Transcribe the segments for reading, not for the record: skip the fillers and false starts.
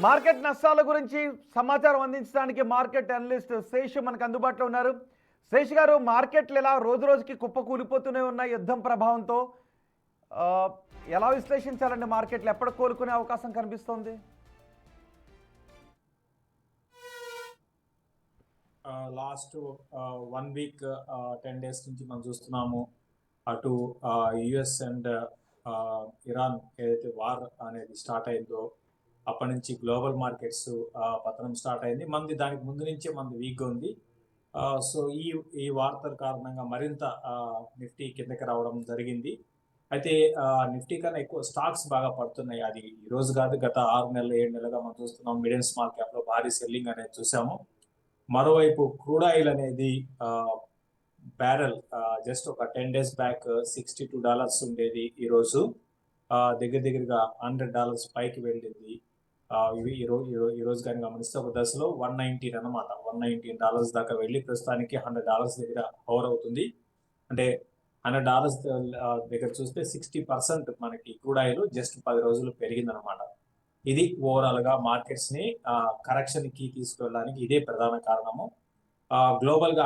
Market నష్టాల గురించి సమాచారం అందించడానికి మార్కెట్ అనలిస్ట్ శేష్ మనకు అందుబాటులో ఉన్నారు. శేష్ గారు, మార్కెట్లు ఎలా రోజు రోజుకి కుప్పకూలిపోతూనే ఉన్నాయి యుద్ధం ప్రభావంతో. ఆ, ఎలా విశ్లేషించాలండి? మార్కెట్లు ఎప్పుడు కోలుకునే అవకాశం కనిపిస్తోంది? లాస్ట్ 1 వీక్ 10 days నుంచి మనం చూస్తున్నాము. అటు యుఎస్ అండ్ ఇరాన్ ఏదైతే వార్ అనేది స్టార్ట్ అయిందో అప్పటి నుంచి గ్లోబల్ మార్కెట్స్ పతనం స్టార్ట్ అయింది. మనది దానికి ముందు నుంచే మనది వీక్గా ఉంది. సో ఈ ఈ వార్తల కారణంగా మరింత నిఫ్టీ కిందకి రావడం జరిగింది. అయితే నిఫ్టీ కన్నా ఎక్కువ స్టాక్స్ బాగా పడుతున్నాయి. అది ఈ రోజు కాదు, గత 6 నెలలు 7 నెలలుగా మనం చూస్తున్నాం. మిడ్ అండ్ స్మాల్ క్యాప్ లో భారీ సెల్లింగ్ అనేది చూసాము. మరోవైపు క్రూడ్ ఆయిల్ అనేది బ్యారెల్ జస్ట్ ఒక 10 days బ్యాక్ $62 ఉండేది. ఈరోజు దగ్గర దగ్గరగా $100 పైకి వెళ్ళింది. ఇవి ఈ రోజు కానీ గమనిస్తే ఒక దశలో 119 అనమాట, $119 దాకా వెళ్ళి ప్రస్తుతానికి $100 దగ్గర హోవర్ అవుతుంది. అంటే $100 దగ్గర చూస్తే 60% మనకి క్రూడ్ ఆయిల్ జస్ట్ 10 రోజులు పెరిగిందనమాట. ఇది ఓవరాల్ గా మార్కెట్స్ ని కరెక్షన్ కి తీసుకెళ్ళడానికి ఇదే ప్రధాన కారణము. గ్లోబల్ గా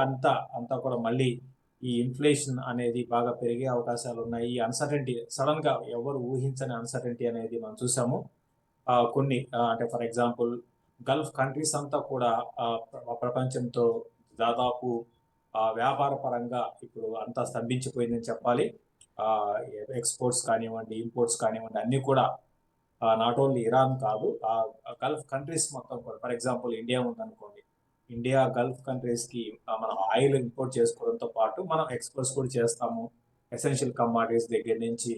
అంతా కూడా మళ్ళీ ఈ ఇన్ఫ్లేషన్ అనేది బాగా పెరిగే అవకాశాలు ఉన్నాయి. ఈ అన్సర్టెంటీ సడన్ గా ఎవరు ఊహించని అన్సర్టెంటీ అనేది మనం చూసాము. కొన్ని అంటే ఫర్ ఎగ్జాంపుల్ గల్ఫ్ కంట్రీస్ అంతా కూడా ప్రపంచంతో దాదాపు వ్యాపార పరంగా ఇప్పుడు అంతా స్తంభించిపోయిందని చెప్పాలి. ఎక్స్పోర్ట్స్ కానివ్వండి, ఇంపోర్ట్స్ కానివ్వండి, అన్ని కూడా నాట్ ఓన్లీ ఇరాన్ కాదు, గల్ఫ్ కంట్రీస్ మొత్తం కూడా. ఫర్ ఎగ్జాంపుల్ ఇండియా ఉందనుకోండి, ఇండియా గల్ఫ్ కంట్రీస్ కి మనం ఆయిల్ ఇంపోర్ట్ చేసుకోవడంతో పాటు మనం ఎక్స్పోర్ట్స్ కూడా చేస్తాము. ఎసెన్షియల్ కమాడిటీస్ దగ్గర నుంచి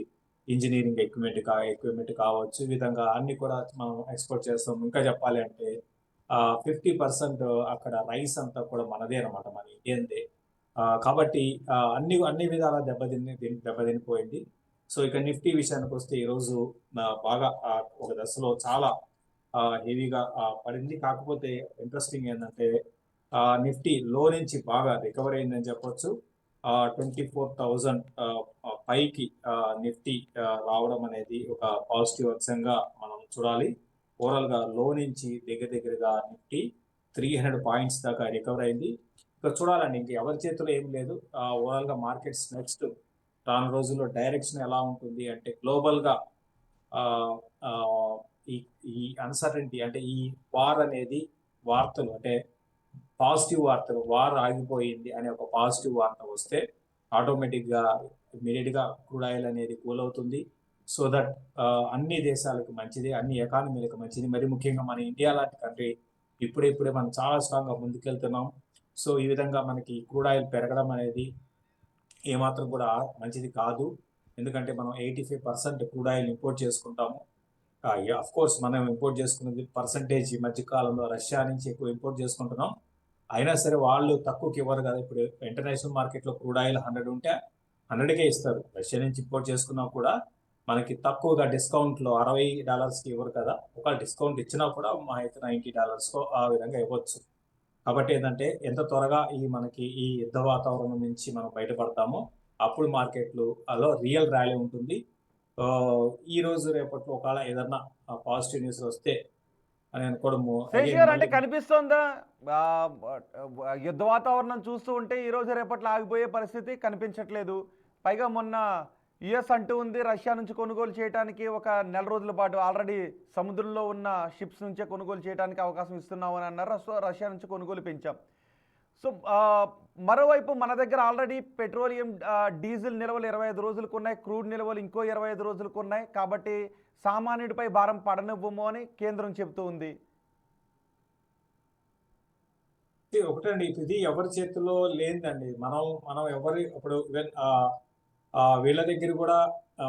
ఇంజనీరింగ్ ఎక్విప్మెంట్ కావచ్చు, ఈ విధంగా అన్ని కూడా మనం ఎక్స్పోర్ట్ చేస్తాం. ఇంకా చెప్పాలి అంటే 50% అక్కడ రైస్ అంతా కూడా మనదే అనమాట, మన ఇండియన్దే. కాబట్టి అన్ని విధాల దెబ్బతినిపోయింది. సో ఇక నిఫ్టీ విషయానికి వస్తే ఈరోజు బాగా ఒక దశలో చాలా హెవీగా పడింది. కాకపోతే ఇంట్రెస్టింగ్ ఏంటంటే నిఫ్టీ లో నుంచి బాగా రికవర్ అయిందని చెప్పొచ్చు. 24,000 పైకి నిఫ్టీ రావడం అనేది ఒక పాజిటివ్ అంశంగా మనం చూడాలి. ఓవరాల్ గా లో నుంచి దగ్గరగా నిఫ్టీ 300 పాయింట్స్ దాకా రికవర్ అయింది. ఇక చూడాలండి, ఇంక ఎవరి చేతిలో ఏం లేదు. ఓవరాల్ గా మార్కెట్స్ నెక్స్ట్ రాను రోజుల్లో డైరెక్షన్ ఎలా ఉంటుంది అంటే గ్లోబల్ గా ఆ, ఆ, ఈ ఈ అన్సర్టనిటీ అంటే ఈ వార్ అనేది వార్తలు అంటే పాజిటివ్ వార్తలు, వార్ ఆగిపోయింది అనే ఒక పాజిటివ్ వార్త వస్తే ఆటోమేటిక్ గా ఇమీడియట్ గా క్రూడ్ ఆయిల్ అనేది కూల్ అవుతుంది. సో దట్ అన్ని దేశాలకు మంచిది, అన్ని ఎకానమీలకు మంచిది. మరి ముఖ్యంగా మన ఇండియా లాంటి కంట్రీ ఇప్పుడే మనం చాలా స్ట్రాంగ్ గా ముందుకెళ్తున్నాం. సో ఈ విధంగా మనకి క్రూడ్ ఆయిల్ పెరగడం అనేది ఏమాత్రం కూడా మంచిది కాదు. ఎందుకంటే మనం 85% క్రూడ్ ఆయిల్ ఇంపోర్ట్ చేసుకుంటాము. అఫ్ కోర్స్ మనం ఇంపోర్ట్ చేసుకున్నది పర్సంటేజ్ ఈ మధ్య కాలంలో రష్యా నుంచి ఎక్కువ ఇంపోర్ట్ చేసుకుంటున్నాం. అయినా సరే వాళ్ళు తక్కువకి ఇవ్వరు కదా. ఇప్పుడు ఇంటర్నేషనల్ మార్కెట్లో క్రూడ్ ఆయిల్ 100 ఉంటే 100కే ఇస్తారు. రష్యా నుంచి ఇంపోర్ట్ చేసుకున్నా కూడా మనకి తక్కువగా డిస్కౌంట్లో $60కి ఇవ్వరు కదా. ఒక డిస్కౌంట్ ఇచ్చినా కూడా మా అయితే $90 ఆ విధంగా ఇవ్వచ్చు. కాబట్టి ఏంటంటే ఎంత త్వరగా మనకి ఈ యుద్ధ వాతావరణం నుంచి మనం బయటపడతామో అప్పుడు మార్కెట్లు అలో రియల్ ర్యాలీ ఉంటుంది. ఈ రోజు రేపట్లో ఒకవేళ ఏదన్నా పాజిటివ్ న్యూస్ వస్తే అని అనుకోవడము శేష్ అగైన్ గారు, అంటే మళ్ళీ. కనిపిస్తోందా? ఆ, యుద్ధ వాతావరణం చూస్తూ ఉంటే ఈ రోజు రేపట్లో ఆగిపోయే పరిస్థితి కనిపించట్లేదు. పైగా మొన్న యుఎస్ అంటూ ఉంది రష్యా నుంచి కొనుగోలు చేయడానికి ఒక నెల రోజుల పాటు ఆల్రెడీ సముద్రంలో ఉన్న షిప్స్ నుంచే కొనుగోలు చేయడానికి అవకాశం ఇస్తున్నామని అన్నారు. సో రష్యా నుంచి కొనుగోలు పెంచాం. సో మరోవైపు మన దగ్గర ఆల్రెడీ పెట్రోలియం డీజిల్ నిల్వలు 25 రోజులకు ఉన్నాయి, క్రూడ్ నిల్వలు ఇంకో 25 రోజులకు ఉన్నాయి. కాబట్టి సామాన్యుడిపై భారం పడనివ్వము అని కేంద్రం చెబుతూ ఉంది. ఒకటండి, ఇది ఎవరి చేతిలో లేదండి. మనం ఎవరి ఇప్పుడు ఈవెన్ వీళ్ళ దగ్గర కూడా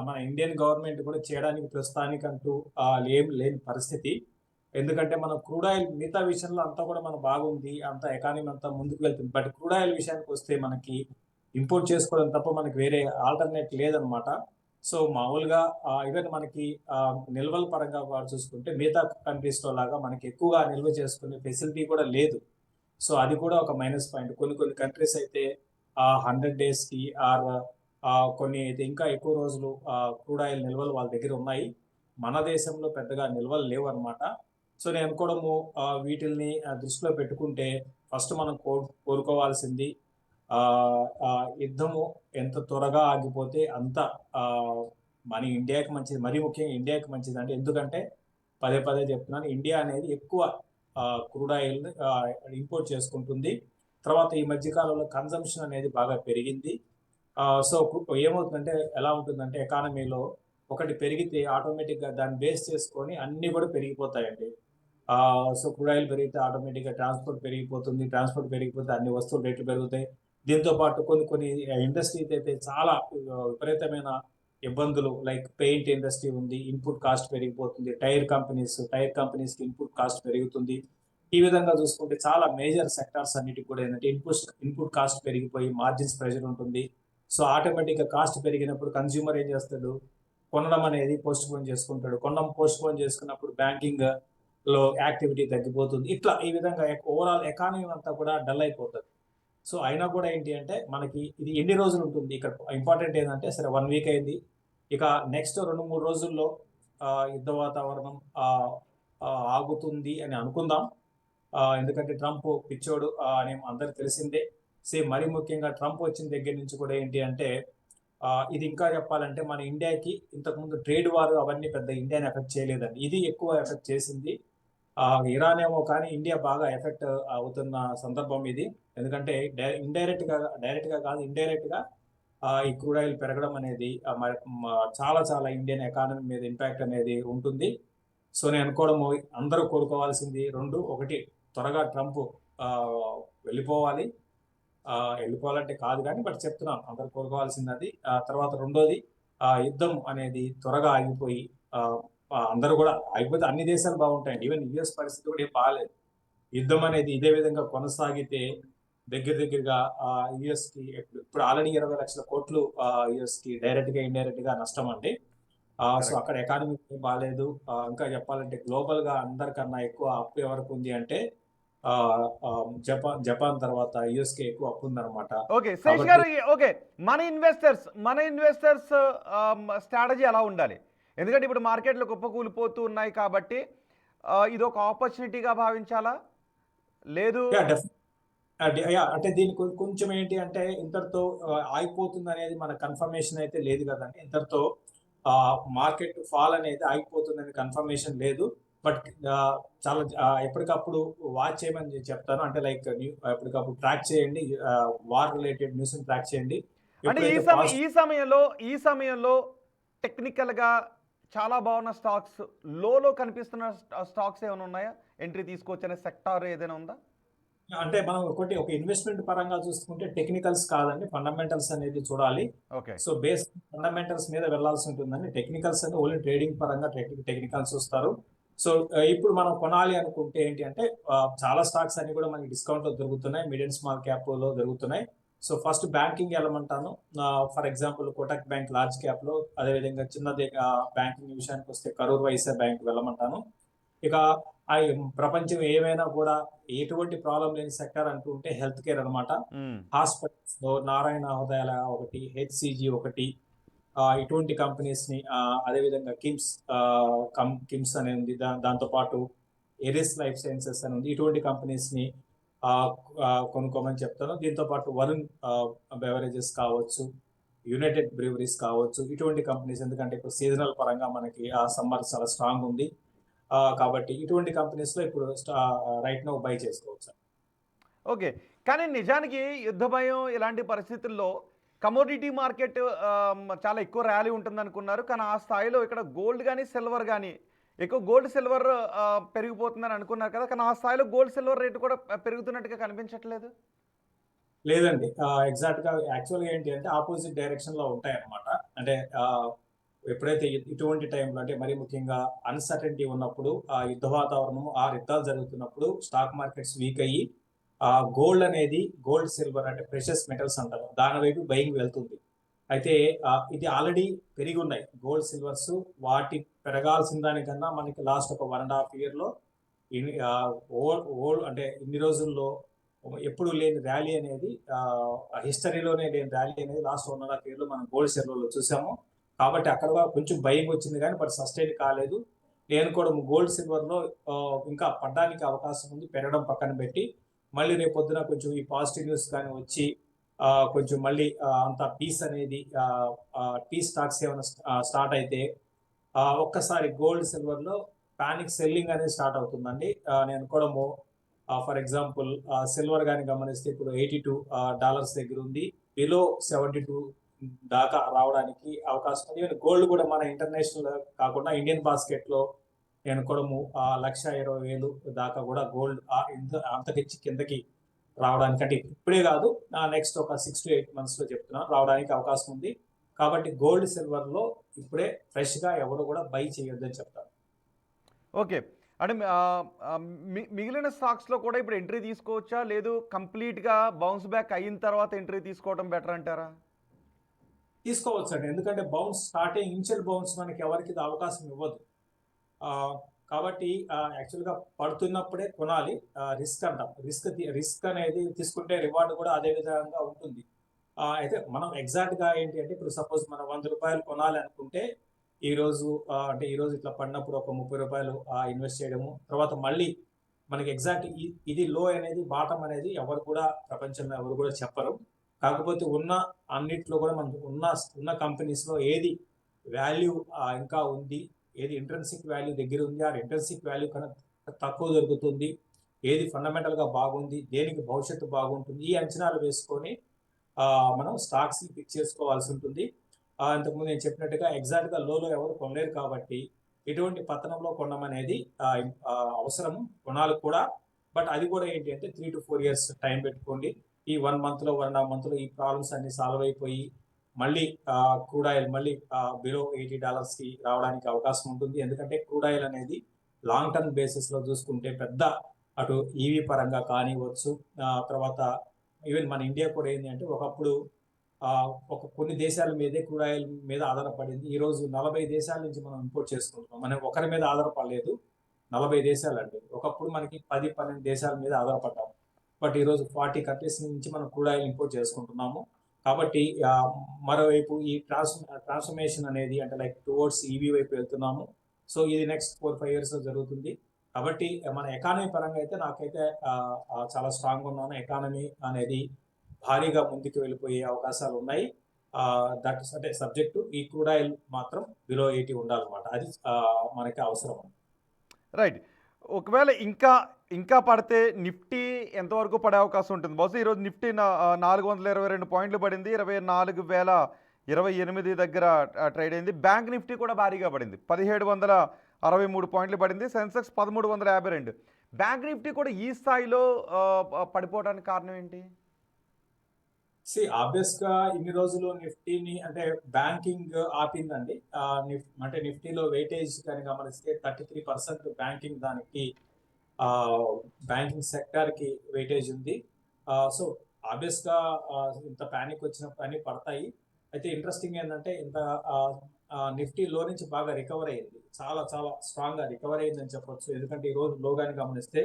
మన ఇండియన్ గవర్నమెంట్ కూడా చేయడానికి ప్రస్తుతానికంటూ ఏం లేని పరిస్థితి. ఎందుకంటే మనం క్రూడ్ ఆయిల్ మిగతా విషయంలో అంతా కూడా మనం బాగుంది, అంత ఎకానమీ అంతా ముందుకు వెళ్తుంది. బట్ క్రూడ్ ఆయిల్ విషయానికి వస్తే మనకి ఇంపోర్ట్ చేసుకోవడం తప్ప మనకి వేరే ఆల్టర్నేట్ లేదనమాట. సో మామూలుగా ఈవెన్ మనకి నిల్వల పరంగా కూడా చూసుకుంటే మిగతా కంట్రీస్ లో లాగా మనకి ఎక్కువగా నిల్వ చేసుకునే ఫెసిలిటీ కూడా లేదు. సో అది కూడా ఒక మైనస్ పాయింట్. కొన్ని కంట్రీస్ అయితే 100 days కి ఆర్ కొన్ని అయితే ఇంకా ఎక్కువ రోజులు క్రూడ్ ఆయిల్ నిల్వలు వాళ్ళ దగ్గర ఉన్నాయి. మన దేశంలో పెద్దగా నిల్వలు లేవు అనమాట. సో నేను అనుకోవడము వీటిల్ని దృష్టిలో పెట్టుకుంటే ఫస్ట్ మనం కోరుకోవాల్సింది ఆ, ఆ, యుద్ధము ఎంత త్వరగా ఆగిపోతే అంత ఆ, మన ఇండియాకి మంచిది, మరీ ముఖ్యంగా ఇండియాకి మంచిది. అంటే ఎందుకంటే పదే పదే చెప్తున్నాను, ఇండియా అనేది ఎక్కువ క్రూడ్ ఆయిల్ ఇంపోర్ట్ చేసుకుంటుంది. తర్వాత ఈ మధ్య కాలంలో కన్జంప్షన్ అనేది బాగా పెరిగింది. సో ఏమవుతుందంటే ఎలా ఉంటుందంటే ఎకానమీలో ఒకటి పెరిగితే ఆటోమేటిక్గా దాన్ని బేస్ చేసుకొని అన్ని కూడా పెరిగిపోతాయండి. సో క్రూడ్ ఆయిల్ పెరిగితే ఆటోమేటిక్గా ట్రాన్స్పోర్ట్ పెరిగిపోతుంది, ట్రాన్స్పోర్ట్ పెరిగిపోతే అన్ని వస్తువులు రేట్లు పెరుగుతాయి. దీంతో పాటు కొన్ని కొన్ని ఇండస్ట్రీస్ అయితే చాలా విపరీతమైన ఇబ్బందులు, లైక్ పెయింట్ ఇండస్ట్రీ ఉంది, ఇన్పుట్ కాస్ట్ పెరిగిపోతుంది. టైర్ కంపెనీస్కి ఇన్పుట్ కాస్ట్ పెరుగుతుంది. ఈ విధంగా చూసుకుంటే చాలా మేజర్ సెక్టార్స్ అన్నిటికి కూడా ఏంటంటే ఇన్పుట్ కాస్ట్ పెరిగిపోయి మార్జిన్స్ ప్రెషర్ ఉంటుంది. సో ఆటోమేటిక్గా కాస్ట్ పెరిగినప్పుడు కన్స్యూమర్ ఏం చేస్తాడు, కొనడం అనేది పోస్ట్ పోన్ చేసుకుంటాడు. కొనడం పోస్ట్ పోన్ చేసుకున్నప్పుడు బ్యాంకింగ్ లో యాక్టివిటీ తగ్గిపోతుంది. ఇట్లా ఈ విధంగా ఓవరాల్ ఎకానమీ అంతా కూడా డల్ అయిపోతుంది. సో అయినా కూడా ఏంటి అంటే మనకి ఇది ఎన్ని రోజులు ఉంటుంది, ఇక్కడ ఇంపార్టెంట్ ఏంటంటే సరే 1 వీక్ అయింది, ఇక నెక్స్ట్ 2-3 రోజుల్లో యుద్ధ వాతావరణం ఆగుతుంది అని అనుకుందాం. ఎందుకంటే ట్రంప్ పిచ్చోడు అని అందరికి తెలిసిందే. సేమ్ మరీ ముఖ్యంగా ట్రంప్ వచ్చిన దగ్గర నుంచి కూడా ఏంటి అంటే ఇది ఇంకా చెప్పాలంటే మన ఇండియాకి ఇంతకుముందు ట్రేడ్ వార్ అవన్నీ పెద్ద ఇండియాని ఎఫెక్ట్ చేయలేదండి, ఇది ఎక్కువ ఎఫెక్ట్ చేసింది. ఇరాన్ ఏమో కానీ ఇండియా బాగా ఎఫెక్ట్ అవుతున్న సందర్భం ఇది. ఎందుకంటే డైరెక్ట్ గా కాదు, ఇండైరెక్ట్ గా ఈ క్రూడ్ ఆయిల్ పెరగడం అనేది చాలా చాలా ఇండియన్ ఎకానమీ మీద ఇంపాక్ట్ అనేది ఉంటుంది. సో నేను అనుకోవడం అందరూ కోరుకోవాల్సింది రెండు: ఒకటి, త్వరగా ట్రంప్ వెళ్ళిపోవాలి. వెళ్ళిపోవాలంటే కాదు కానీ బట్ చెప్తున్నాను, అందరూ కోరుకోవాల్సింది అది. తర్వాత రెండోది, యుద్ధం అనేది త్వరగా ఆగిపోయి అందరూ కూడా ఆగిపోతే అన్ని దేశాలు బాగుంటాయండి. ఈవెన్ యుఎస్ పరిస్థితి కూడా ఏం బాగాలేదు. యుద్ధం అనేది ఇదే విధంగా కొనసాగితే దగ్గరగా యుఎస్ కి ఇప్పుడు ఆల్రెడీ 20 లక్షల కోట్లు యుఎస్ కి డైరెక్ట్ గా ఇండైరెక్ట్ గా నష్టం అండి. సో అక్కడ ఎకానమీ బాగాలేదు. ఇంకా చెప్పాలంటే గ్లోబల్ గా అందరికన్నా ఎక్కువ అప్పు ఎవరికి ఉంది అంటే జపాన్ తర్వాత యుఎస్ కి ఎక్కువ అప్పు ఉందన్నమాట. ఓకే శేష్ గారు, ఓకే మన ఇన్వెస్టర్స్ స్ట్రాటజీ ఎలా ఉండాలి? ఎందుకంటే ఇప్పుడు మార్కెట్లు కుప్పకూలిపోతూ ఉన్నాయి కాబట్టి ఇది ఒక ఆపర్చునిటీగా భావించాలా, లేదు? అంటే దీనికి కొంచెం ఏంటి అంటే ఇంతటితో ఆగిపోతుంది అనేది మన కన్ఫర్మేషన్ అయితే లేదు కదండి. ఇంతటితో మార్కెట్ ఫాల్ అనేది ఆగిపోతుందని కన్ఫర్మేషన్ లేదు. బట్ చాలా ఎప్పటికప్పుడు వాచ్ చేయమని చెప్తాను. అంటే లైక్ ఎప్పటికప్పుడు ట్రాక్ చేయండి, వార్ రిలేటెడ్ న్యూస్ ట్రాక్ చేయండి. అంటే ఈ సమయంలో టెక్నికల్గా చాలా బాగున్న స్టాక్స్, లోలో కనిపిస్తున్న స్టాక్స్ ఏమైనా ఉన్నాయా? ఎంట్రీ తీసుకోవచ్చనే సెక్టార్ ఏదైనా ఉందా? అంటే మనం ఒక ఇన్వెస్ట్మెంట్ పరంగా చూసుకుంటే టెక్నికల్స్ కాదండి, ఫండమెంటల్స్ అనేది చూడాలి. సో బేస్ ఫండమెంటల్స్ మీద వెళ్లాల్సి ఉంటుందండి. టెక్నికల్స్ అంటే ఓన్లీ ట్రేడింగ్ పరంగా టెక్నికల్స్ చూస్తారు. సో ఇప్పుడు మనం కొనాలి అనుకుంటే ఏంటి అంటే చాలా స్టాక్స్ అన్ని కూడా మనకి డిస్కౌంట్ లో దొరుకుతున్నాయి, మిడ్ అండ్ స్మాల్ క్యాప్ లో దొరుకుతున్నాయి. సో ఫస్ట్ బ్యాంకింగ్ వెళ్ళమంటాను. For example Kotak bank large cap లో, అదేవిధంగా చిన్నది బ్యాంకింగ్ విషయానికి వస్తే కరూర్ వైశ్య బ్యాంక్ వెళ్ళమంటాను. ఇక ప్రపంచం ఏమైనా కూడా ఎటువంటి ప్రాబ్లం లేని సెక్టర్ అంటూ ఉంటే హెల్త్ కేర్ అనమాట. హాస్పిటల్స్ లో నారాయణ హృదయాల ఒకటి, హెచ్సిజి ఒకటి, ఇటువంటి కంపెనీస్ ని, అదేవిధంగా కిమ్స్ అని ఉంది, దాంతో పాటు ఎరిస్ లైఫ్ సైన్సెస్ అని ఉంది. ఇటువంటి కంపెనీస్ ని కొనుక్కోమని చెప్తాను. దీంతో పాటు వరుణ్ బెవరేజెస్ కావచ్చు, యునైటెడ్ బ్రీవరీస్ కావచ్చు, ఇటువంటి కంపెనీస్. ఎందుకంటే ఇప్పుడు సీజనల్ పరంగా మనకి సమ్మర్ చాలా స్ట్రాంగ్ ఉంది కాబట్టి ఇటువంటి కంపెనీస్ లో ఇప్పుడు రైట్ నౌ బై చేసుకోవచ్చు. ఓకే, కానీ నిజానికి యుద్ధ భయం ఇలాంటి పరిస్థితుల్లో కమోడిటీ మార్కెట్ చాలా ఎక్కువ ర్యాలీ ఉంటుంది అనుకున్నారు, కానీ ఆ స్థాయిలో ఇక్కడ గోల్డ్ కానీ సిల్వర్ కానీ ఎక్కువ, గోల్డ్ సిల్వర్ పెరిగిపోతుందని అనుకున్నారు కదా, కానీ ఆ స్థాయిలో గోల్డ్ సిల్వర్ రేటు కూడా పెరుగుతున్నట్టుగా కనిపించట్లేదు. లేదండి, ఎగ్జాక్ట్ గా యాక్చువల్గా ఏంటి అంటే ఆపోజిట్ డైరెక్షన్ లో ఉంటాయి అన్నమాట. అంటే ఎప్పుడైతే ఇటువంటి టైంలో, అంటే మరీ ముఖ్యంగా అన్సర్టెనిటీ ఉన్నప్పుడు, యుద్ధ వాతావరణం, యుద్ధాలు జరుగుతున్నప్పుడు స్టాక్ మార్కెట్స్ వీక్ అయ్యి గోల్డ్ సిల్వర్ అంటే ప్రెషియస్ మెటల్స్ అంటారు, దాని వైపు బయింగ్ వెళ్తుంది. అయితే ఇది ఆల్రెడీ పెరిగి ఉన్నాయి గోల్డ్ సిల్వర్స్. వాటి పెరగాల్సిన దానికన్నా మనకి లాస్ట్ ఒక 1.5 year లో అంటే ఇన్ని రోజుల్లో ఎప్పుడు లేని ర్యాలీ అనేది, హిస్టరీలోనే లేని ర్యాలీ అనేది లాస్ట్ 1.5 year లో మనం గోల్డ్ సిల్వర్లో చూసాము. కాబట్టి అక్కడ కొంచెం భయం వచ్చింది కానీ బట్ సస్టైన్ కాలేదు. నేను కూడా గోల్డ్ సిల్వర్లో ఇంకా పడడానికి అవకాశం ఉంది, పెరగడం పక్కన పెట్టి మళ్ళీ రేపొద్దున కొంచెం ఈ పాజిటివ్ న్యూస్ కానీ వచ్చి కొంచెం మళ్ళీ అంత పీస్ అనేది పీస్ స్టాక్స్ ఏమైనా స్టార్ట్ అయితే ఒక్కసారి గోల్డ్ సిల్వర్లో పానిక్ సెల్లింగ్ అనేది స్టార్ట్ అవుతుందండి. నేను కూడా ఫర్ ఎగ్జాంపుల్ సిల్వర్ కానీ గమనిస్తే ఇప్పుడు $82 దగ్గర ఉంది, బిలో 72 దాకా రావడానికి అవకాశం ఉంది. ఈవెన్ గోల్డ్ కూడా మన ఇంటర్నేషనల్ కాకుండా ఇండియన్ బాస్కెట్ లో నేను కూడా 1,20,000 దాకా కూడా గోల్డ్ అంతకిచ్చి కిందకి రావడానికి, అంటే ఇప్పుడే కాదు, నెక్స్ట్ ఒక 6 to 8 months లో చెప్తున్నా రావడానికి అవకాశం ఉంది. కాబట్టి గోల్డ్ సిల్వర్ లో ఇప్పుడే ఫ్రెష్ గా ఎవరు కూడా బై చేయొద్దని చెప్తాను. ఓకే. అంటే మిగిలిన స్టాక్స్లో కూడా ఇప్పుడు ఎంట్రీ తీసుకోవచ్చా, లేదు కంప్లీట్గా బౌన్స్ బ్యాక్ అయిన తర్వాత ఎంట్రీ తీసుకోవడం బెటర్ అంటారా? తీసుకోవచ్చు అండి, ఎందుకంటే బౌన్స్ స్టార్టింగ్ ఇనిషియల్ బౌన్స్ మనకి ఎవరికి ఇది అవకాశం ఇవ్వదు. కాబట్టి యాక్చువల్గా పడుతున్నప్పుడే కొనాలి. రిస్క్ అంటాం, రిస్క్ అనేది తీసుకుంటే రివార్డ్ కూడా అదే విధంగా ఉంటుంది. అయితే మనం ఎగ్జాక్ట్ గా ఏంటి అంటే, ఇప్పుడు సపోజ్ మనం ₹100 కొనాలి అనుకుంటే ఈ రోజు అంటే ఈ రోజు ఇట్లా పడినప్పుడు ఒక ₹30 ఇన్వెస్ట్ చేయడము, తర్వాత మళ్ళీ మనకి ఎగ్జాక్ట్ ఇది లో అనేది బాటం అనేది ఎవరు కూడా ప్రపంచంలో ఎవరు కూడా చెప్పరు. కాకపోతే ఉన్న అన్నిట్లో కూడా మనం ఉన్న కంపెనీస్ లో ఏది వాల్యూ ఇంకా ఉంది, ఏది ఇంట్రెన్సిక్ వాల్యూ దగ్గర ఉంది, ఆ ఇంట్రెన్సిక్ వాల్యూ కన్నా తక్కువ దొరుకుతుంది, ఏది ఫండమెంటల్ గా బాగుంది, దేనికి భవిష్యత్తు బాగుంటుంది, ఈ అంచనాలు వేసుకొని మనం స్టాక్స్ ని పిక్ చేసుకోవాల్సి ఉంటుంది. ఇంతకుముందు నేను చెప్పినట్టుగా ఎగ్జాక్ట్ గా లోలో ఎవరు కొనలేరు కాబట్టి ఎటువంటి పతనంలో కొనడం అనేది అవసరం, కొనాలి కూడా. బట్ అది కూడా ఏంటి అంటే 3 to 4 years టైం పెట్టుకోండి. ఈ 1 month లో 1.5 month లో ఈ ప్రాబ్లమ్స్ అన్ని సాల్వ్ అయిపోయి మళ్ళీ క్రూడ్ ఆయిల్ మళ్ళీ బిలో $80 కి రావడానికి అవకాశం ఉంటుంది. ఎందుకంటే క్రూడ్ ఆయిల్ అనేది లాంగ్ టర్మ్ బేసిస్ లో చూసుకుంటే పెద్ద అటు ఈవీ పరంగా కానివచ్చు, తర్వాత ఈవెన్ మన ఇండియా కూడా ఏంటి అంటే ఒకప్పుడు ఒక కొన్ని దేశాల మీదే క్రూడ్ ఆయిల్ మీద ఆధారపడింది. ఈ రోజు 40 దేశాల నుంచి మనం ఇంపోర్ట్ చేసుకుంటున్నాం. మనం ఒకరి మీద ఆధారపడలేదు, 40 దేశాలండి. ఒకప్పుడు మనకి 10-12 దేశాల మీద ఆధారపడ్డాం. బట్ ఈ రోజు 40 కంట్రీస్ నుంచి మనం క్రూడ్ ఆయిల్ ఇంపోర్ట్ చేసుకుంటున్నాము. కాబట్టి మరోవైపు ఈ ట్రాన్స్ఫర్మేషన్ అనేది అంటే లైక్ టువర్డ్స్ ఈవీ వైపు వెళ్తున్నాము. సో ఇది నెక్స్ట్ 4-5 years జరుగుతుంది. కాబట్టి మన ఎకానమీ పరంగా అయితే నాకైతే చాలా స్ట్రాంగ్ ఉన్నాను. ఎకానమీ అనేది భారీగా ముందుకు వెళ్ళిపోయే అవకాశాలు ఉన్నాయి. దట్ అంటే సబ్జెక్ట్ ఈ క్రూడ్ ఆయిల్ మాత్రం బిలో 80 ఉండాలన్నమాట, అది మనకి అవసరం. రైట్. ఒకవేళ ఇంకా ఇంకా పడితే నిఫ్టీ ఎంతవరకు పడే అవకాశం ఉంటుంది? బహుశా ఈరోజు నిఫ్టీ 422 పాయింట్లు పడింది, 24,028 దగ్గర ట్రేడ్ అయింది. బ్యాంక్ నిఫ్టీ కూడా భారీగా పడింది, 1763 పాయింట్లు పడింది. సెన్సెక్స్ 1352. బ్యాంక్ నిఫ్టీ కూడా ఈ స్థాయిలో పడిపోవడానికి కారణం ఏంటి? ఆబ్వియస్ గా ఇన్ని రోజులు నిఫ్టీని అంటే బ్యాంకింగ్ ఆపిందండి. అంటే నిఫ్టీలో వెయిటేజ్ కానీ గమనిస్తే 33% బ్యాంకింగ్ దానికి బ్యాంకింగ్ సెక్టర్ కి వెయిటేజ్ ఉంది. సో ఆబ్వియస్ గా ఇంత ప్యానిక్ వచ్చినప్పుడు అన్ని పడతాయి. అయితే ఇంట్రెస్టింగ్ ఏంటంటే ఇంత నిఫ్టీ లో నుంచి బాగా రికవర్ అయింది, చాలా చాలా స్ట్రాంగ్ గా రికవర్ అయిందని చెప్పొచ్చు. ఎందుకంటే ఈ రోజు లో గాని గమనిస్తే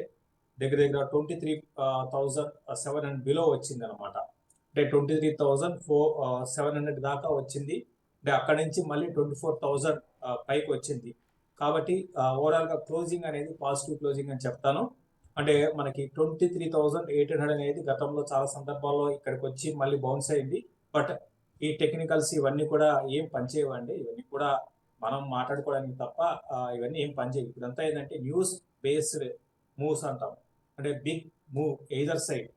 దగ్గర 23,700 బిలో వచ్చింది అనమాట. అంటే 23,700 దాకా వచ్చింది. అంటే అక్కడి నుంచి మళ్ళీ 24,000 పైకి వచ్చింది. కాబట్టి ఓవరాల్ గా క్లోజింగ్ అనేది పాజిటివ్ క్లోజింగ్ అని చెప్తాను. అంటే మనకి 23,800 అనేది గతంలో చాలా సందర్భాల్లో ఇక్కడికి వచ్చి మళ్ళీ బౌన్స్ అయింది. బట్ ఈ టెక్నికల్స్ ఇవన్నీ కూడా ఏం పనిచేయవండి, ఇవన్నీ కూడా మనం మాట్లాడుకోవడానికి తప్ప ఇవన్నీ ఏం పనిచేయవు. ఇదంతా ఏంటంటే న్యూస్ బేస్డ్ మూవ్స్ అంటాం. అంటే బిగ్ మూవ్ ఎయిదర్ సైడ్,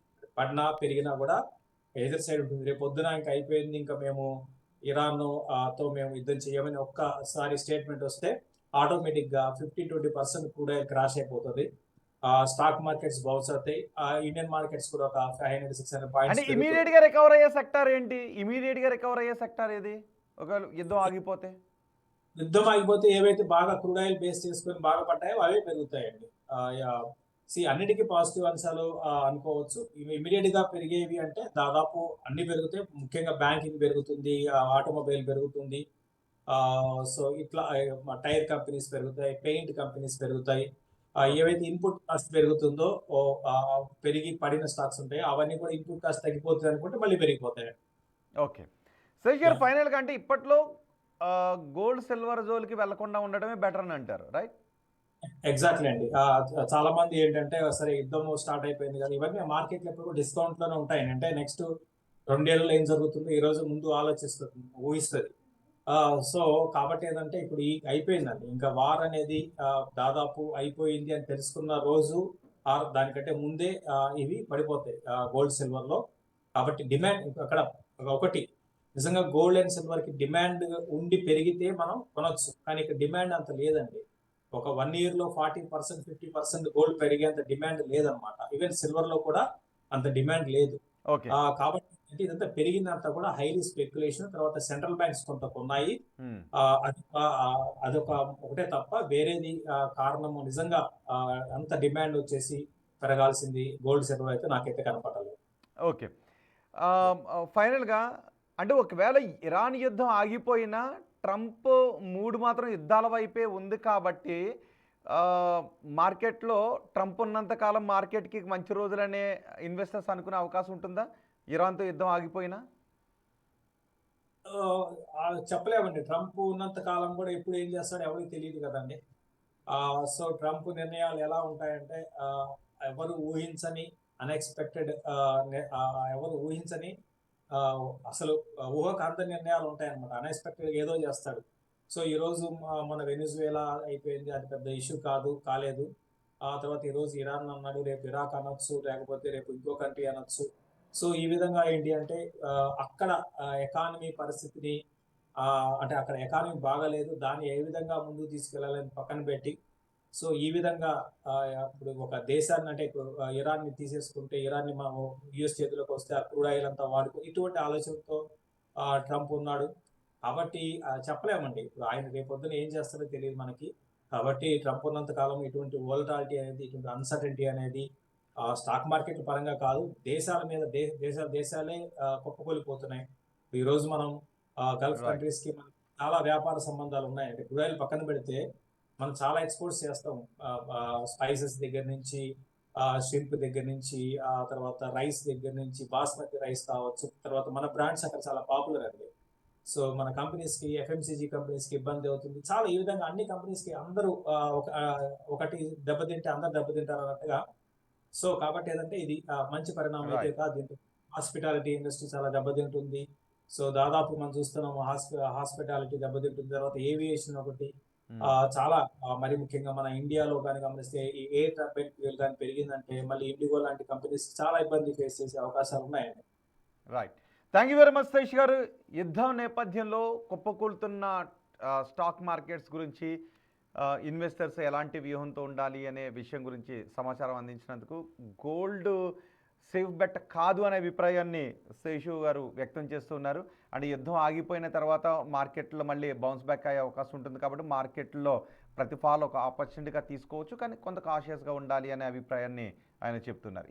పడినా పెరిగినా కూడా ఎయిదర్ సైడ్ ఉంటుంది. రేపు పొద్దున ఇంకా అయిపోయింది, ఇంకా మేము ఇరాన్ తో మేము యుద్ధం చేయమని ఒక్కసారి స్టేట్మెంట్ వస్తే ఆటోమేటిక్ గా 15-20% కూడా క్రాష్ అయిపోతుంది. స్టాక్ మార్కెట్స్ బౌన్స్ అవుతాయి. ఇండియన్ మార్కెట్స్ కూడా ఒక 500-600 అంటే పాయింట్స్ ఇమీడియట్ గా రికవర్ అయ్యే సెక్టార్ ఏంటి? ఇమీడియట్ గా రికవర్ అయ్యే సెక్టార్ ఏది ఒకవేళ యుద్ధం ఆగిపోతే? యుద్ధం ఆగిపోతే ఏవైతే బాగా క్రూడ్ ఆయిల్ బేస్ చేసుకొని బాగా పడ్డాయో అవే పెరుగుతాయండి. అన్నిటికీ పాజిటివ్ అంశాలు అనుకోవచ్చు. ఇమీడియట్ గా పెరిగేవి అంటే దాదాపు అన్ని పెరుగుతాయి. ముఖ్యంగా బ్యాంకింగ్ పెరుగుతుంది, ఆటోమొబైల్ పెరుగుతుంది. సో ఇట్లా టైర్ కంపెనీస్ పెరుగుతాయి, పెయింట్ కంపెనీస్ పెరుగుతాయి. ఏవైతే ఇన్పుట్ కాస్ట్ పెరుగుతుందో పెరిగి పడిన స్టాక్స్ ఉంటాయి, అవన్నీ కూడా ఇన్పుట్ కాస్ట్ తగ్గిపోతుంది అనుకుంటే మళ్ళీ పెరిగిపోతాయి. ఓకే. శేఖర్, ఫైనల్గా అంటే ఇప్పట్లో గోల్డ్ సిల్వర్ జోలికి వెళ్లకుండా ఉండడమే బెటర్ అని అంటారు, రైట్? ఎగ్జాక్ట్లీ అండి. చాలా మంది ఏంటంటే సరే యుద్ధం స్టార్ట్ అయిపోయింది కదా, ఇవన్నీ మార్కెట్లో ఎప్పుడు డిస్కౌంట్ లోనే ఉంటాయి. అంటే నెక్స్ట్ 2 ఏళ్లలో ఏం జరుగుతుందో ఈ రోజు ముందు ఆలోచిస్తుంది, ఊహిస్తుంది. సో కాబట్టి ఏంటంటే ఇప్పుడు ఈ అయిపోయిందండి. ఇంకా వార్ అనేది దాదాపు అయిపోయింది అని తెలుసుకున్న రోజు దానికంటే ముందే ఇవి పడిపోతాయి గోల్డ్ సిల్వర్ లో. కాబట్టి డిమాండ్ అక్కడ ఒకటి, నిజంగా గోల్డ్ అండ్ సిల్వర్ కి డిమాండ్ ఉండి పెరిగితే మనం కొనొచ్చు, కానీ ఇక్కడ డిమాండ్ అంత లేదండి. ఒక 1 year లో 40% 50% గోల్డ్ పెరిగేంత డిమాండ్ లేదనమాట. ఈవెన్ సిల్వర్ లో కూడా అంత డిమాండ్ లేదు. ఓకే. కాబట్టి అంటే ఇదంతా పెరిగిందంతా కూడా హైలీ స్పెక్యులేషన్. తర్వాత సెంట్రల్ బ్యాంక్స్ కొంత కొన్నాయి. హ్మ్. అదొక ఒకటే తప్ప వేరేది కారణము నిజంగా అంత డిమాండ్ వచ్చేసి పెరగాల్సింది గోల్డ్ సిల్వర్ అయితే నాకైతే కనపడలేదు. ఓకే. ఫైనల్‌గా అంటే ఒకవేళ ఇరాన్ యుద్ధం ఆగిపోయినా ట్రంప్ మూడ్ మాత్రం యుద్ధాల వైపే ఉంది కాబట్టి ఆహ్, మార్కెట్‌లో ట్రంప్ ఉన్నంత కాలం మార్కెట్‌కి మంచి రోజులనే ఇన్వెస్టర్స్ అనుకునే అవకాశం ఉంటుందా? ఇరాన్‌తో యుద్ధం ఆగిపోయినా? ఆహ్, చెప్పలేమండి. ట్రంప్ ఉన్నంత కాలం కూడా ఎప్పుడు ఏం చేస్తాడో ఎవరికీ తెలీదు కదండీ. సో ట్రంప్ నిర్ణయాలు ఎలా ఉంటాయంటే ఎవరు ఊహించని అన్ఎక్స్పెక్టెడ్ ఎవరు ఊహించని అసలు ఊహకు నిర్ణయాలు ఉంటాయన్నమాట. అన్ఎక్స్పెక్టెడ్ ఏదో చేస్తాడు. సో ఈ రోజు మన వెనిజువేలా అయిపోయింది, అది పెద్ద ఇష్యూ కాలేదు. ఆ తర్వాత ఈ రోజు ఇరాన్ అన్నాడు, రేపు ఇరాక్ అనొచ్చు, లేకపోతే రేపు ఇంకో కంట్రీ అనొచ్చు. సో ఈ విధంగా ఏంటి అంటే అక్కడ ఎకానమీ పరిస్థితిని అంటే అక్కడ ఎకానమీ బాగాలేదు, దాన్ని ఏ విధంగా ముందుకు తీసుకెళ్లాలని పక్కన పెట్టి, సో ఈ విధంగా ఇప్పుడు ఒక దేశాన్ని అంటే ఇప్పుడు ఇరాన్ని తీసేసుకుంటే ఇరాన్ని మనం యుఎస్ చేతిలోకి వస్తే ఆ క్రూడ్ ఆయిల్ అంతా వాడుకో, ఇటువంటి ఆలోచనతో ట్రంప్ ఉన్నాడు. కాబట్టి చెప్పలేమండి. ఇప్పుడు ఆయన రేపొద్దున ఏం చేస్తాడో తెలియదు మనకి. కాబట్టి ట్రంప్ ఉన్నంత కాలం ఇటువంటి వోలటాలిటీ అనేది, ఇటువంటి అన్సర్టెనిటీ అనేది స్టాక్ మార్కెట్ల పరంగా కాదు, దేశాల మీద దేశాలే కుప్పకూలిపోతున్నాయి. ఈరోజు మనం గల్ఫ్ రైట్. కంట్రీస్‌కి మనకి చాలా వ్యాపార సంబంధాలు ఉన్నాయండి. క్రూడ్ ఆయిల్ పక్కన పెడితే మనం చాలా ఎక్స్‌పోర్ట్స్ చేస్తాం. స్పైసెస్ దగ్గర నుంచి, షింప్ దగ్గర నుంచి, తర్వాత రైస్ దగ్గర నుంచి, బాస్మతి రైస్ కావచ్చు. తర్వాత మన బ్రాండ్స్ అక్కడ చాలా పాపులర్ అండి. సో మన కంపెనీస్‌కి, ఎఫ్ఎంసీజీ కంపెనీస్‌కి ఇబ్బంది అవుతుంది. చాలా ఈ విధంగా అన్ని కంపెనీస్‌కి అందరూ ఒకటి దెబ్బతింటే అందరూ దెబ్బతింటారు అన్నట్టుగా. సో కాబట్టి ఏందంటే ఇది మంచి పరిణామం అయితే రైట్. కాదు. దీంట్లో హాస్పిటాలిటీ ఇండస్ట్రీ చాలా దెబ్బతింటుంది. సో దాదాపు మనం చూస్తున్నాము హాస్పిటాలిటీ దెబ్బతింటుంది. తర్వాత ఏవియేషన్ ఒకటి హ్మ్. చాలా మరి ముఖ్యంగా మన ఇండియాలో గాని గమనిస్తే ఈ ఎయిర్ టర్బైన్ ఫ్యూయల్ గాని పెరిగిందంటే మళ్ళీ ఇండిగో లాంటి కంపెనీస్ చాలా ఇబ్బంది ఫేస్ చేసే అవకాశాలున్నాయండి. Right. Thank you very much Satish గారు. యుద్ధం నేపథ్యంలో కుప్పకూలుతున్న స్టాక్ మార్కెట్స్ గురించి, ఇన్వెస్టర్స్ ఎలాంటి వ్యూహంతో ఉండాలి అనే విషయం గురించి సమాచారం అందించినందుకు, గోల్డ్ సేఫ్ బెట్ కాదు అనే అభిప్రాయాన్ని శేషు గారు వ్యక్తం చేస్తున్నారు. అండ్ యుద్ధం ఆగిపోయిన తర్వాత మార్కెట్లో మళ్ళీ బౌన్స్ బ్యాక్ అయ్యే అవకాశం ఉంటుంది కాబట్టి మార్కెట్లో ప్రతి ఫాల్ ఒక ఆపర్చునిటీగా తీసుకోవచ్చు, కానీ కొంత కాషియస్గా ఉండాలి అనే అభిప్రాయాన్ని ఆయన చెప్తున్నారు.